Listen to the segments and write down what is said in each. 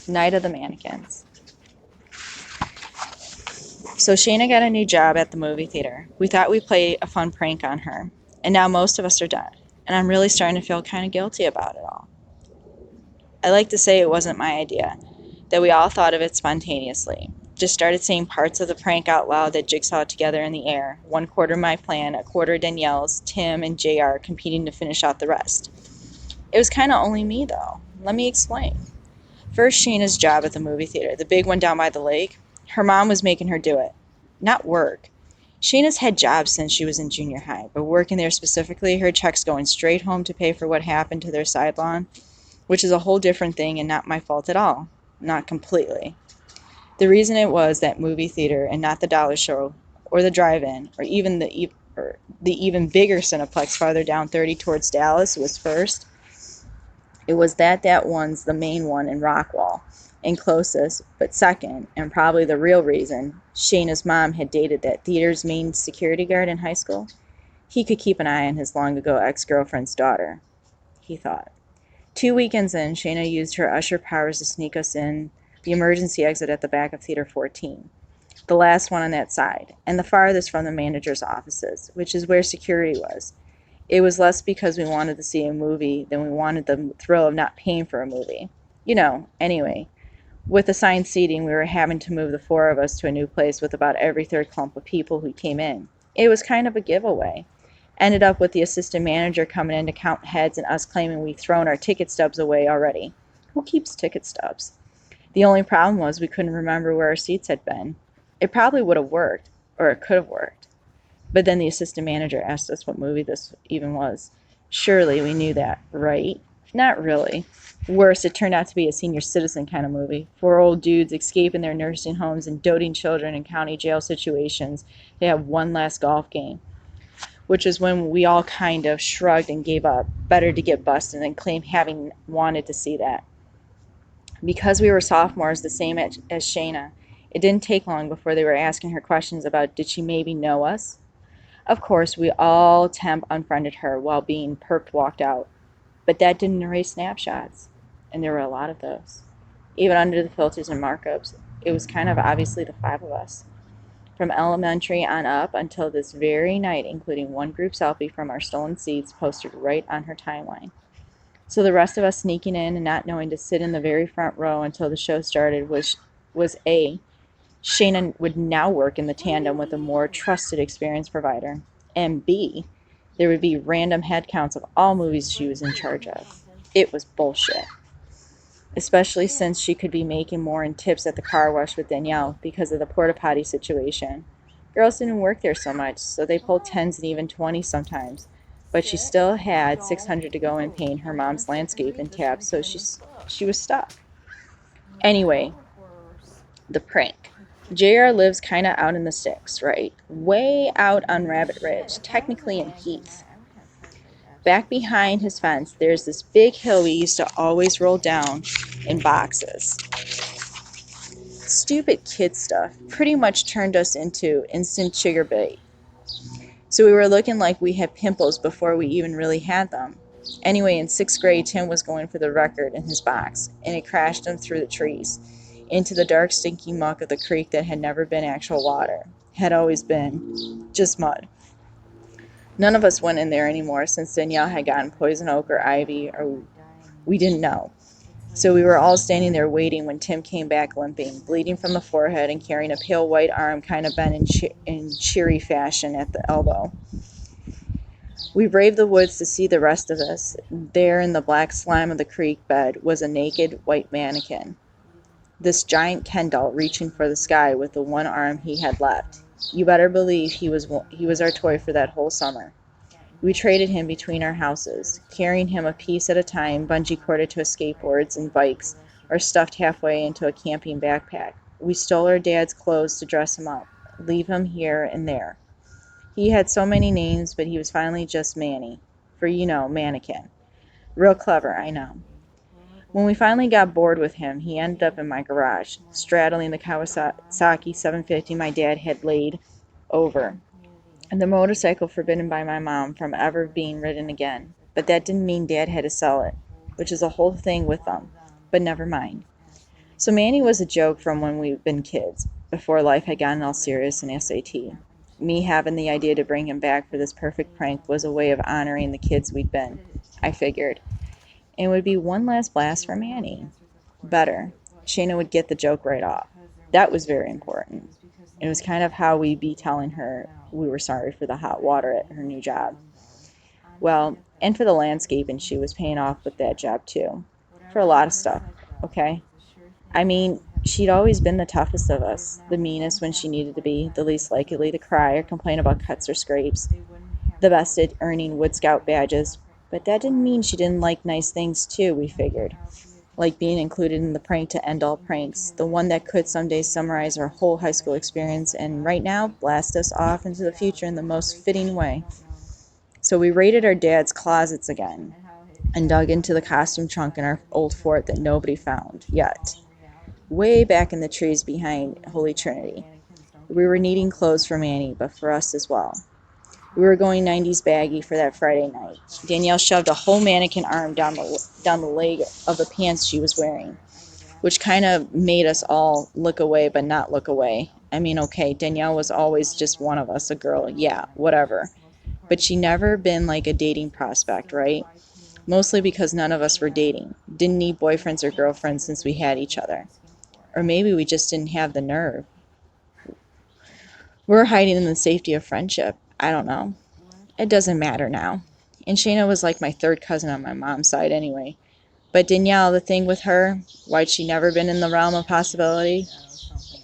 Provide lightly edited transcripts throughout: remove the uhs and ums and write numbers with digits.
Night of the Mannequins. So Shayna got a new job at the movie theater. We thought we'd play a fun prank on her, and now most of us are dead. And I'm really starting to feel kind of guilty about it all. I like to say it wasn't my idea, that we all thought of it spontaneously. Just started saying parts of the prank out loud that jigsawed together in the air. One quarter my plan, a quarter Danielle's, Tim and JR competing to finish out the rest. It was kind of only me, though. Let me explain. First, Shayna's job at the movie theater, the big one down by the lake. Her mom was making her do it. Not work. Shayna's had jobs since she was in junior high, but working there specifically, her checks going straight home to pay for what happened to their side lawn, which is a whole different thing and not my fault at all. Not completely. The reason it was that movie theater and not the dollar show or the drive-in or the even bigger Cineplex farther down 30 towards Dallas was first. It was that one's the main one in Rockwall and closest, but second, and probably the real reason, Shayna's mom had dated that theater's main security guard in high school. He could keep an eye on his long-ago ex-girlfriend's daughter, he thought. 2 weekends in, Shayna used her usher powers to sneak us in the emergency exit at the back of Theater 14, the last one on that side, and the farthest from the manager's offices, which is where security was. It was less because we wanted to see a movie than we wanted the thrill of not paying for a movie. Anyway, with assigned seating, we were having to move the four of us to a new place with about every third clump of people who came in. It was kind of a giveaway. Ended up with the assistant manager coming in to count heads and us claiming we'd thrown our ticket stubs away already. Who keeps ticket stubs? The only problem was we couldn't remember where our seats had been. It probably would have worked, or it could have worked. But then the assistant manager asked us what movie this even was. Surely we knew that, right? Not really. Worse, it turned out to be a senior citizen kind of movie. Four old dudes escaping their nursing homes and doting children in county jail situations to have one last golf game, which is when we all kind of shrugged and gave up. Better to get busted than claim having wanted to see that. Because we were sophomores, the same as Shayna, it didn't take long before they were asking her questions about did she maybe know us? Of course, we all temp unfriended her while being perked walked out. But that didn't erase snapshots, and there were a lot of those. Even under the filters and markups, it was kind of obviously the five of us. From elementary on up until this very night, including one group selfie from our stolen seats posted right on her timeline. So the rest of us sneaking in and not knowing to sit in the very front row until the show started was A, Shayna would now work in the tandem with a more trusted experience provider, and B, there would be random head counts of all movies she was in charge of. It was bullshit. Especially since she could be making more in tips at the car wash with Danielle because of the porta potty situation. Girls didn't work there so much, so they pulled 10s and even 20s sometimes. But she still had 600 to go in paying her mom's landscape and tab, so she was stuck. Anyway, the prank. JR lives kind of out in the sticks, right? Way out on Rabbit Ridge, technically in Heath. Back behind his fence, there's this big hill we used to always roll down in boxes. Stupid kid stuff pretty much turned us into instant chigger bait. So we were looking like we had pimples before we even really had them. Anyway, in 6th grade, Tim was going for the record in his box, and it crashed him through the trees, into the dark, stinky muck of the creek that had never been actual water. Had always been just mud. None of us went in there anymore since Danielle had gotten poison oak or ivy, or we didn't know. So we were all standing there waiting when Tim came back limping, bleeding from the forehead and carrying a pale white arm kind of bent in cheery fashion at the elbow. We braved the woods to see the rest of us. There in the black slime of the creek bed was a naked white mannequin. This giant Ken doll reaching for the sky with the one arm he had left. You better believe he was our toy for that whole summer. We traded him between our houses, carrying him a piece at a time, bungee corded to skateboards and bikes, or stuffed halfway into a camping backpack. We stole our dad's clothes to dress him up, leave him here and there. He had so many names, but he was finally just Manny, for mannequin. Real clever, I know. When we finally got bored with him, he ended up in my garage, straddling the Kawasaki 750 my dad had laid over, and the motorcycle forbidden by my mom from ever being ridden again. But that didn't mean Dad had to sell it, which is a whole thing with them. But never mind. So Manny was a joke from when we've been kids, before life had gotten all serious in SAT. Me having the idea to bring him back for this perfect prank was a way of honoring the kids we'd been, I figured. And it would be one last blast for Manny. Better. Shayna would get the joke right off. That was very important. It was kind of how we'd be telling her we were sorry for the hot water at her new job. Well, and for the landscaping she was paying off with that job too. For a lot of stuff, okay? I mean, she'd always been the toughest of us, the meanest when she needed to be, the least likely to cry or complain about cuts or scrapes, the best at earning Wood Scout badges. But that didn't mean she didn't like nice things too, we figured. Like being included in the prank to end all pranks, the one that could someday summarize our whole high school experience and right now blast us off into the future in the most fitting way. So we raided our dad's closets again and dug into the costume trunk in our old fort that nobody found yet, way back in the trees behind Holy Trinity. We were needing clothes for Manny, but for us as well. We were going 90s baggy for that Friday night. Danielle shoved a whole mannequin arm down the leg of the pants she was wearing, which kind of made us all look away but not look away. I mean, okay, Danielle was always just one of us, a girl, yeah, whatever. But she never been like a dating prospect, right? Mostly because none of us were dating. Didn't need boyfriends or girlfriends since we had each other. Or maybe we just didn't have the nerve. We're hiding in the safety of friendship. I don't know. It doesn't matter now. And Shayna was like my third cousin on my mom's side anyway. But Danielle, the thing with her, why'd she never been in the realm of possibility?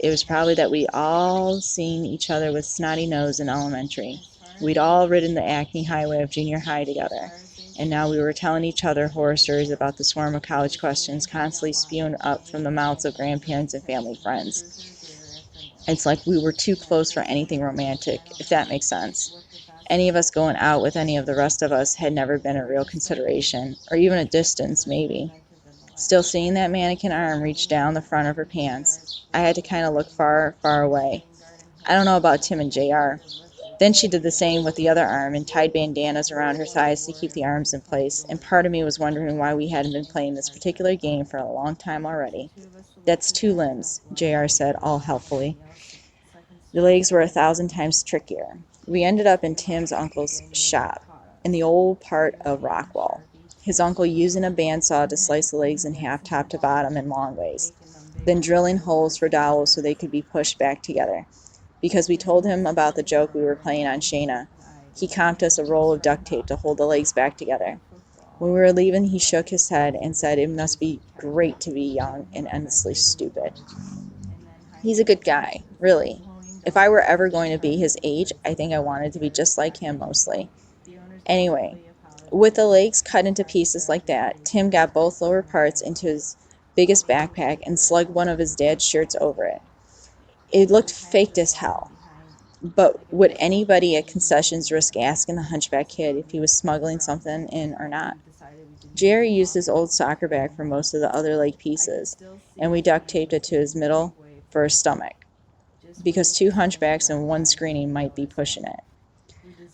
It was probably that we all seen each other with snotty nose in elementary. We'd all ridden the Acme Highway of junior high together. And now we were telling each other horror stories about the swarm of college questions constantly spewing up from the mouths of grandparents and family friends. It's like we were too close for anything romantic, if that makes sense. Any of us going out with any of the rest of us had never been a real consideration, or even a distance, maybe. Still seeing that mannequin arm reach down the front of her pants, I had to kind of look far, far away. I don't know about Tim and JR. Then she did the same with the other arm and tied bandanas around her thighs to keep the arms in place, and part of me was wondering why we hadn't been playing this particular game for a long time already. That's two limbs, JR said, all helpfully. The legs were 1,000 times trickier. We ended up in Tim's uncle's shop, in the old part of Rockwall. His uncle using a bandsaw to slice the legs in half top to bottom in long ways, then drilling holes for dowels so they could be pushed back together. Because we told him about the joke we were playing on Shayna, he comped us a roll of duct tape to hold the legs back together. When we were leaving, he shook his head and said it must be great to be young and endlessly stupid. He's a good guy, really. If I were ever going to be his age, I think I wanted to be just like him mostly. Anyway, with the legs cut into pieces like that, Tim got both lower parts into his biggest backpack and slugged one of his dad's shirts over it. It looked faked as hell. But would anybody at concessions risk asking the hunchback kid if he was smuggling something in or not? Jerry used his old soccer bag for most of the other leg pieces, and we duct taped it to his middle for his stomach, because two hunchbacks and one screening might be pushing it.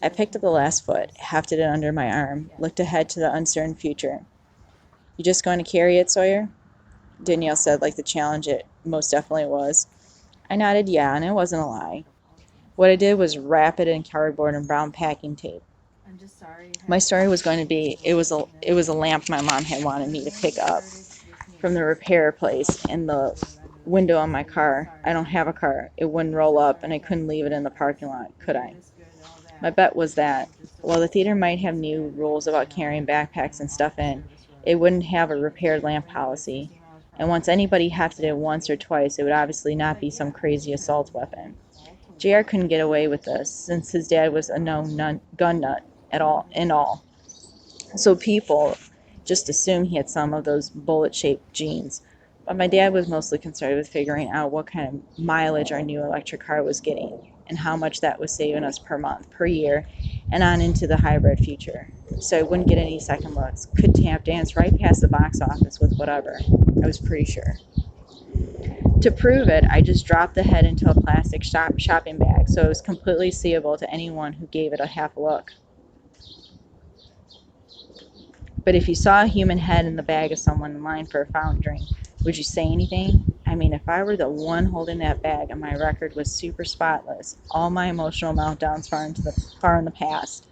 I picked up the last foot, hefted it under my arm, looked ahead to the uncertain future. You just going to carry it, Sawyer? Danielle said, like the challenge it most definitely was. I nodded yeah, and it wasn't a lie. What I did was wrap it in cardboard and brown packing tape. My story was going to be it was a lamp my mom had wanted me to pick up from the repair place in the window on my car. I don't have a car. It wouldn't roll up, and I couldn't leave it in the parking lot, could I? My bet was that, while the theater might have new rules about carrying backpacks and stuff in, it wouldn't have a repaired lamp policy. And once anybody hefted it once or twice, it would obviously not be some crazy assault weapon. JR couldn't get away with this, since his dad was a known gun nut at all. So people just assumed he had some of those bullet-shaped genes. But my dad was mostly concerned with figuring out what kind of mileage our new electric car was getting, and how much that was saving us per month, per year, and on into the hybrid future. So I wouldn't get any second looks. Could tap dance right past the box office with whatever. I was pretty sure. To prove it, I just dropped the head into a plastic shopping bag so it was completely seeable to anyone who gave it a half look. But if you saw a human head in the bag of someone in line for a fountain drink, would you say anything? I mean, if I were the one holding that bag and my record was super spotless, all my emotional meltdowns far in the past,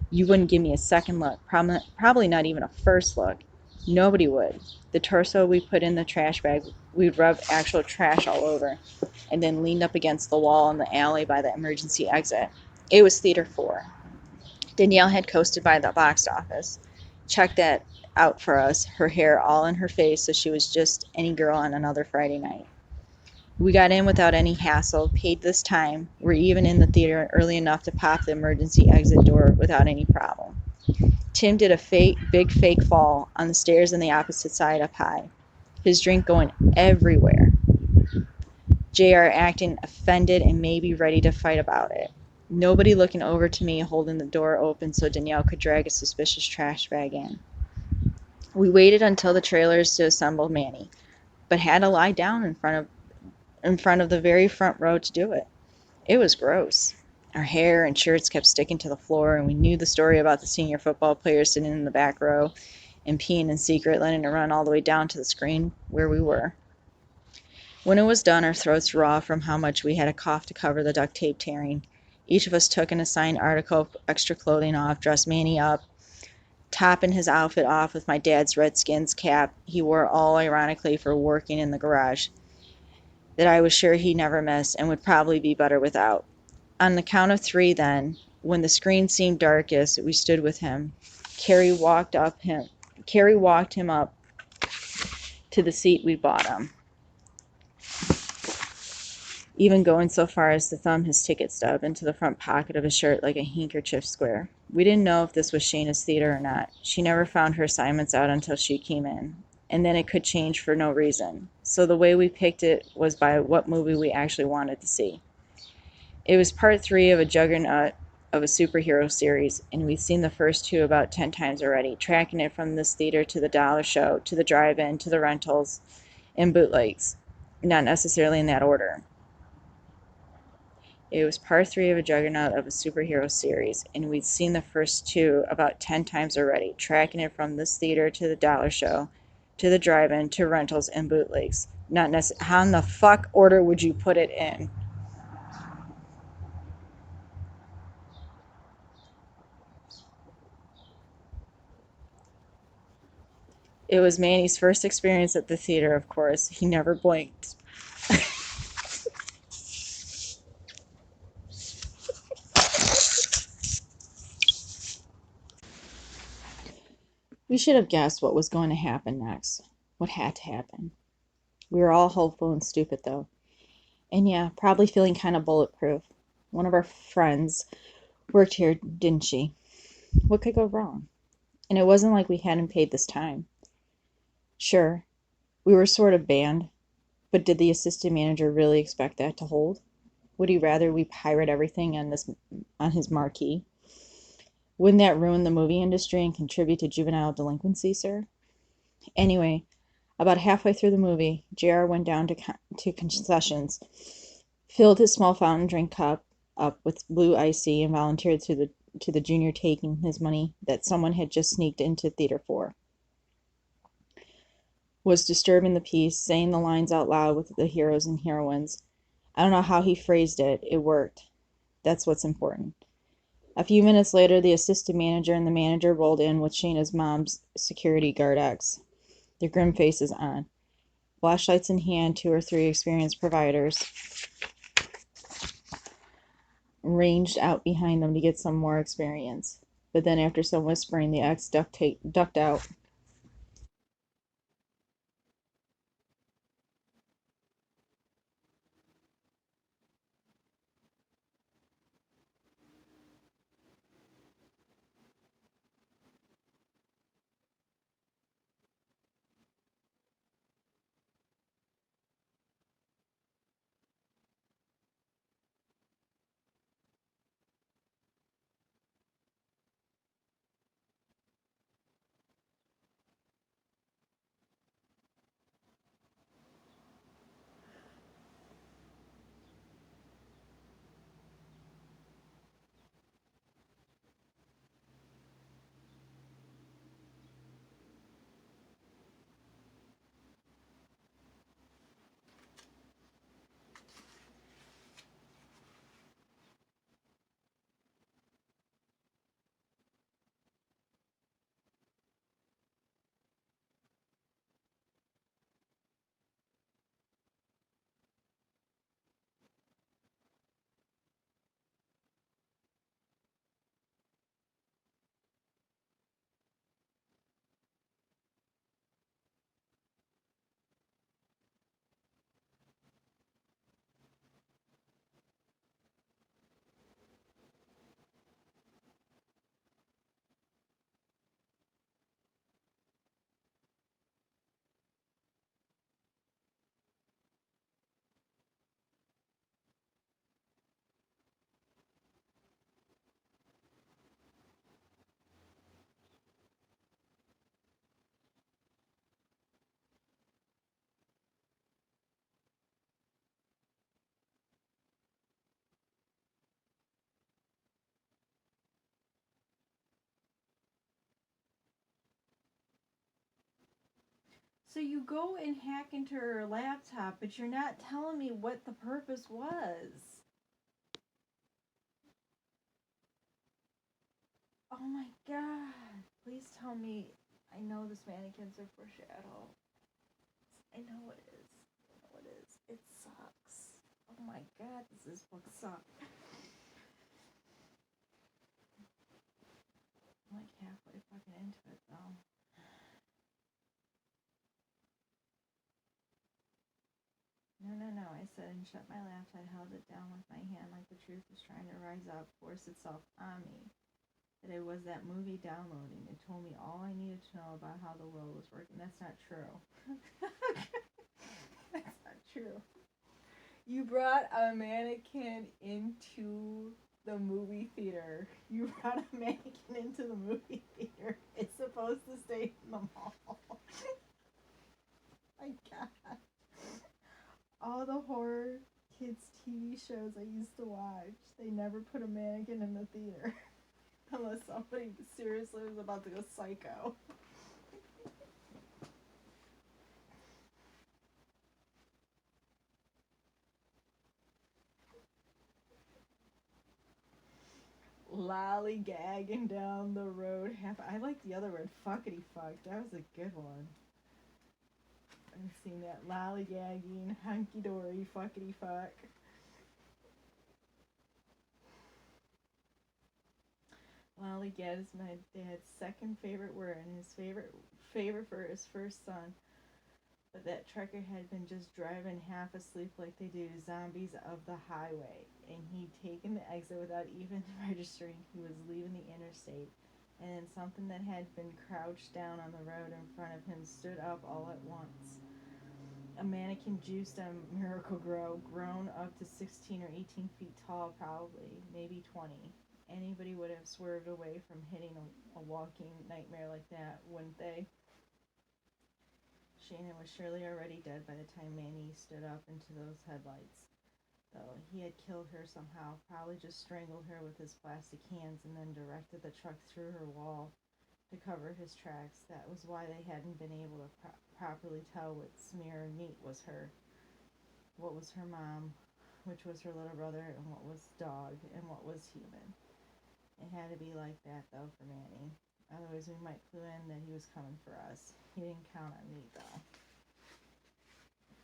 you wouldn't give me a second look, probably not even a first look. Nobody would. The torso we put in the trash bag, we'd rub actual trash all over, and then leaned up against the wall in the alley by the emergency exit. It was Theater 4. Danielle had coasted by the box office, checked that out for us, her hair all in her face, so she was just any girl on another Friday night. We got in without any hassle, paid this time, were even in the theater early enough to pop the emergency exit door without any problem. Tim did a big fake fall on the stairs on the opposite side up high, his drink going everywhere. JR acting offended and maybe ready to fight about it. Nobody looking over to me holding the door open so Danielle could drag a suspicious trash bag in. We waited until the trailers to assemble Manny, but had to lie down in front of the very front row to do it. It was gross. Our hair and shirts kept sticking to the floor, and we knew the story about the senior football players sitting in the back row and peeing in secret, letting it run all the way down to the screen where we were. When it was done, our throats raw from how much we had to cough to cover the duct tape tearing. Each of us took an assigned article of extra clothing off, dressed Manny up, topping his outfit off with my dad's Redskins cap he wore all ironically for working in the garage, that I was sure he never missed and would probably be better without. On the count of three, then, when the screen seemed darkest, we stood with him. Carrie walked him up to the seat we bought him, even going so far as to thumb his ticket stub into the front pocket of his shirt like a handkerchief square. We didn't know if this was Shayna's theater or not. She never found her assignments out until she came in, and then it could change for no reason. So the way we picked it was by what movie we actually wanted to see. It was part 3 of a juggernaut of a superhero series, and we'd seen the first 2 about 10 times already, tracking it from this theater to the dollar show, to the drive-in, to the rentals, and bootlegs. Not necessarily in that order. It was part 3 of a juggernaut of a superhero series, and we'd seen the first 2 about 10 times already, tracking it from this theater to the dollar show, to the drive-in, to rentals, and bootlegs. Not necessarily. How in the fuck order would you put it in? It was Manny's first experience at the theater, of course. He never blinked. We should have guessed what was going to happen next. What had to happen. We were all hopeful and stupid, though. And yeah, probably feeling kind of bulletproof. One of our friends worked here, didn't she? What could go wrong? And it wasn't like we hadn't paid this time. Sure, we were sort of banned, but did the assistant manager really expect that to hold? Would he rather we pirate everything on his marquee? Wouldn't that ruin the movie industry and contribute to juvenile delinquency, sir? Anyway, about halfway through the movie, JR went down to concessions, filled his small fountain drink cup up with blue icy, and volunteered to the junior taking his money that someone had just sneaked into Theater 4. Was disturbing the piece, saying the lines out loud with the heroes and heroines. I don't know how he phrased it. It worked. That's what's important. A few minutes later, the assistant manager and the manager rolled in with Shayna's mom's security guard X, their grim faces on. Flashlights in hand, 2 or 3 experienced providers ranged out behind them to get some more experience. But then, after some whispering, the X ducked out. So you go and hack into her laptop, but you're not telling me what the purpose was. Oh my god. Please tell me. I know this mannequin's a foreshadow. I know it is. I know it is. It sucks. Oh my god, this book sucks. I'm like halfway fucking into it though. No. I said and shut my laptop. I held it down with my hand like the truth was trying to rise up, force itself on me. That it was that movie downloading. It told me all I needed to know about how the world was working. That's not true. That's not true. You brought a mannequin into the movie theater. You brought a mannequin into the movie theater. It's supposed to stay in the mall. My god. All the horror kids TV shows I used to watch, they never put a mannequin in the theater. Unless somebody seriously was about to go psycho. Lollygagging down the road. I like the other word, fuckity fuck. That was a good one. I've seen that. Lollygagging, hunky dory, fuckity fuck. Lollygag is my dad's second favorite word, and his favorite for his first son. But that trucker had been just driving half asleep like they do zombies of the highway, and he'd taken the exit without even registering he was leaving the interstate. And then something that had been crouched down on the road in front of him stood up all at once. A mannequin juiced on Miracle-Gro, grown up to 16 or 18 feet tall, probably, maybe 20. Anybody would have swerved away from hitting a walking nightmare like that, wouldn't they? Shannon was surely already dead by the time Manny stood up into those headlights. Though he had killed her somehow, probably just strangled her with his plastic hands and then directed the truck through her wall to cover his tracks. That was why they hadn't been able to properly tell what smear of meat was her, what was her mom, which was her little brother, and what was dog, and what was human. It had to be like that, though, for Manny. Otherwise, we might clue in that he was coming for us. He didn't count on me, though.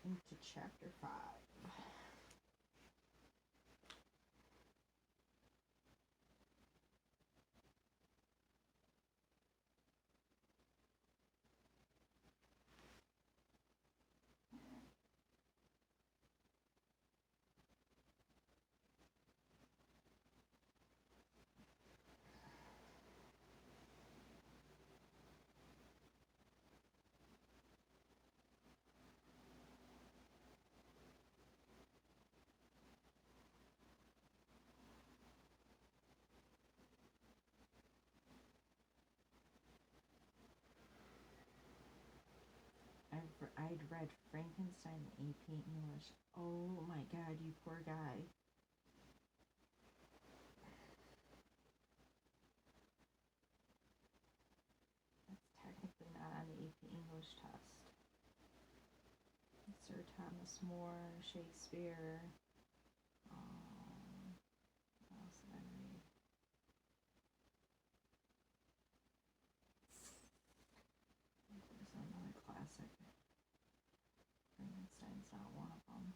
Into chapter 5. I'd read Frankenstein in AP English. Oh my god, you poor guy. That's technically not on the AP English test. Sir Thomas More, Shakespeare. What else did I read? There's another classic. Frankenstein's not one of them.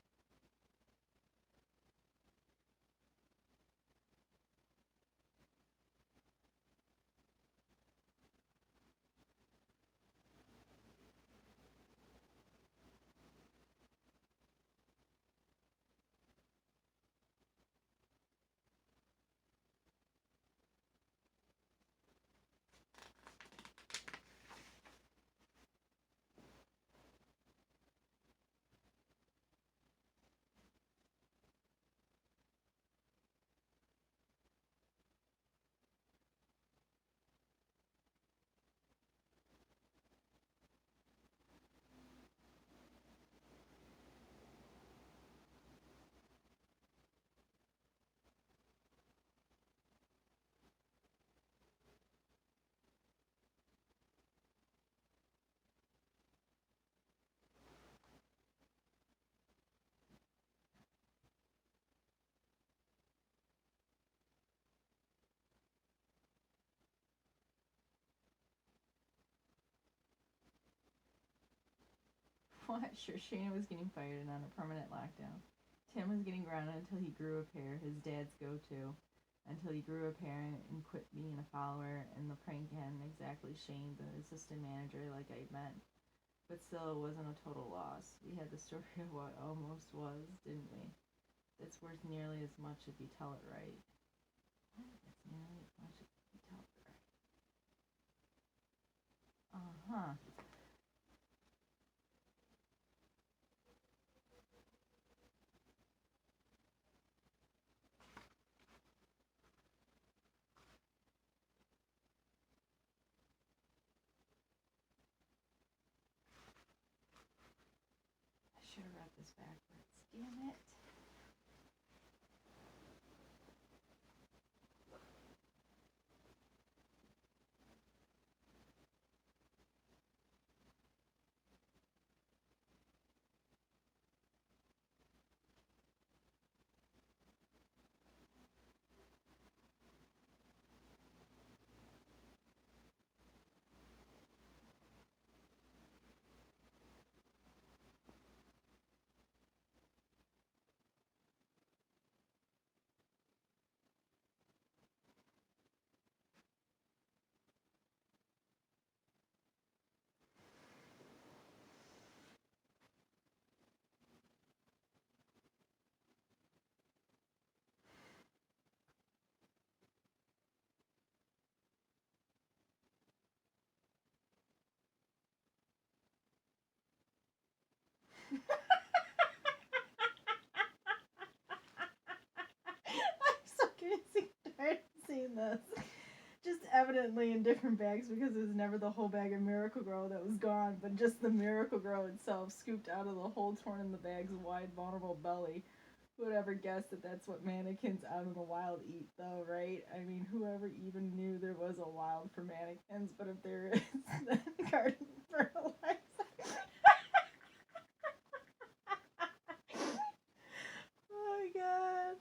watched Shayna was getting fired and on a permanent lockdown. Tim was getting grounded until he grew a pair, his dad's go-to, until he grew a pair and quit being a follower, and the prank hadn't exactly shamed the assistant manager like I meant. But still, it wasn't a total loss. We had the story of what almost was, didn't we? It's worth nearly as much if you tell it right. It's nearly as much if you tell it right. Uh-huh. I should have read this backwards. Damn it. I'm so getting tired of seeing this. Just evidently in different bags because it was never the whole bag of Miracle-Gro that was gone, but just the Miracle-Gro itself scooped out of the hole torn in the bag's wide, vulnerable belly. Who would ever guess that that's what mannequins out in the wild eat, though, right? I mean, whoever even knew there was a wild for mannequins, but if there is, then garden fertilizer. Oh my god.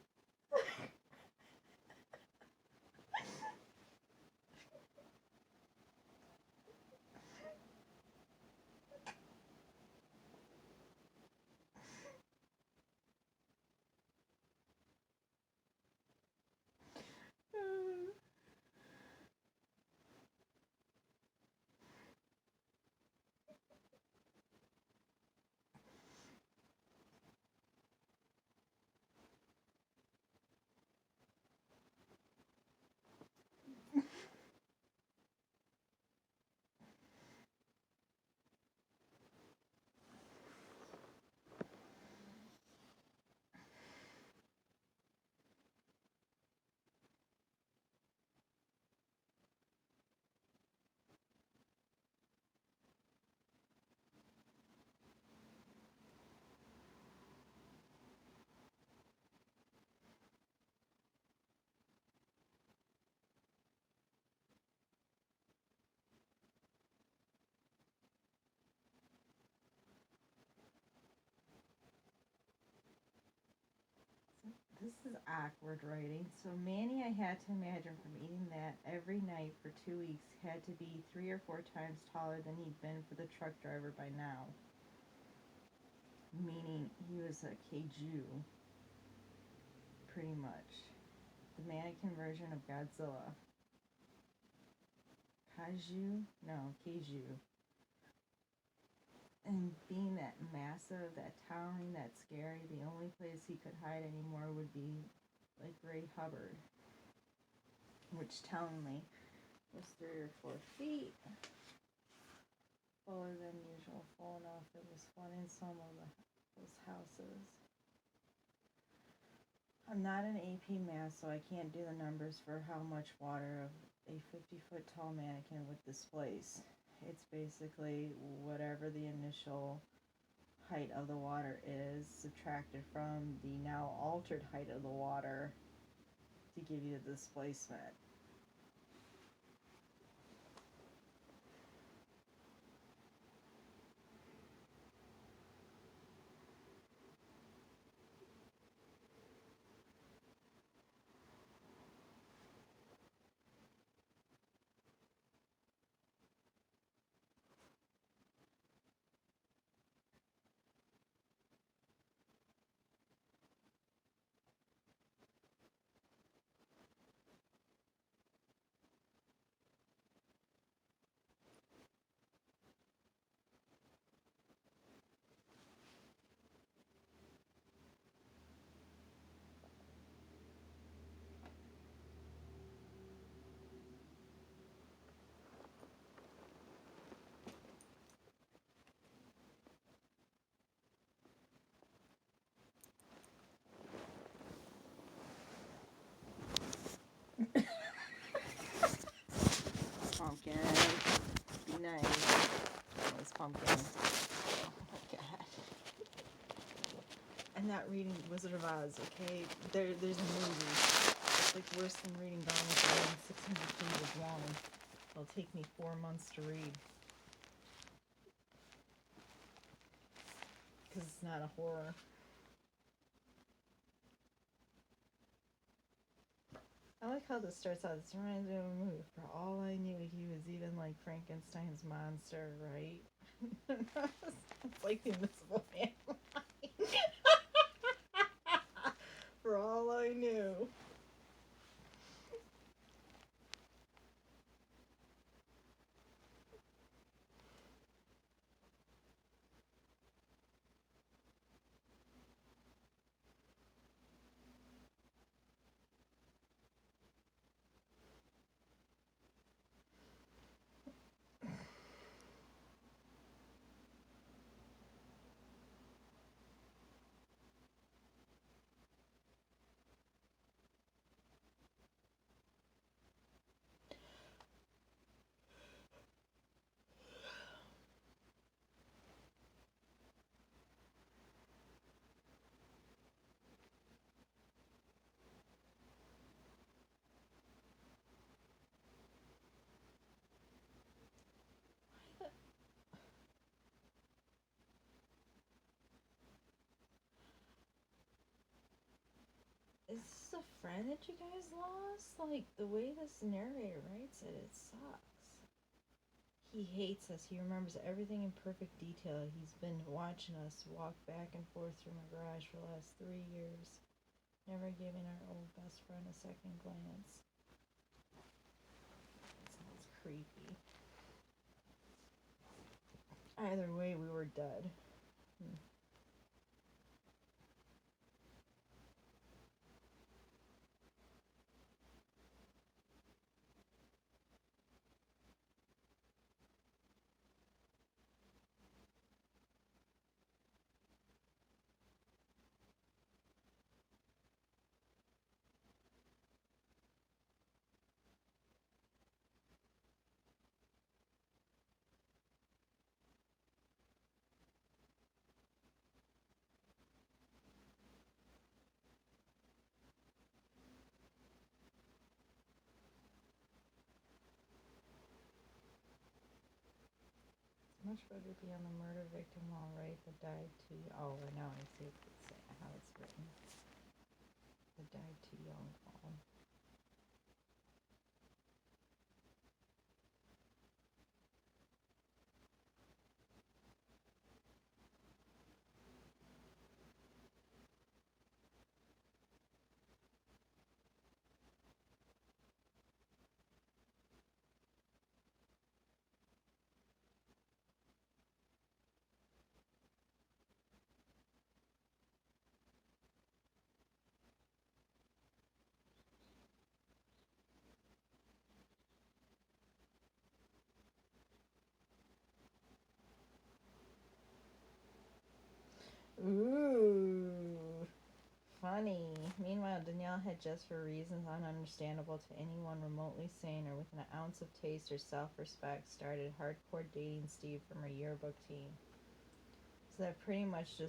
This is awkward writing. So Manny, I had to imagine from eating that every night for 2 weeks, had to be 3 or 4 times taller than he'd been for the truck driver by now. Meaning he was a kaiju, pretty much. The mannequin version of Godzilla. Kaiju? No, kaiju. And being that massive, that towering, that scary, the only place he could hide anymore would be like Ray Hubbard, which tellingly was 3 or 4 feet. Fuller than usual, full enough it was fun in some of those houses. I'm not an AP math, so I can't do the numbers for how much water a 50-foot tall mannequin would displace. It's basically whatever the initial height of the water is subtracted from the now altered height of the water to give you the displacement. pumpkin. Oh my god. I'm not reading Wizard of Oz, okay? There's a movie. It's like worse than reading Gone with the Wind, 600 pages long. It'll take me 4 months to read. Because it's not a horror. I like how this starts out. This reminds me of a movie. For all I knew, he was even like Frankenstein's monster, right? It's like the Invisible Man. For all I knew. Is this a friend that you guys lost? Like, the way this narrator writes it, it sucks. He hates us. He remembers everything in perfect detail. He's been watching us walk back and forth through my garage for the last 3 years, never giving our old best friend a second glance. That sounds creepy. Either way, we were dead. Much better to be on the murder victim wall, right? That died too. Oh, now I see how it's written. That died too young. Oh. Ooh, funny. Meanwhile, Danielle had just for reasons ununderstandable to anyone remotely sane or with an ounce of taste or self-respect started hardcore dating Steve from her yearbook team. So that pretty much just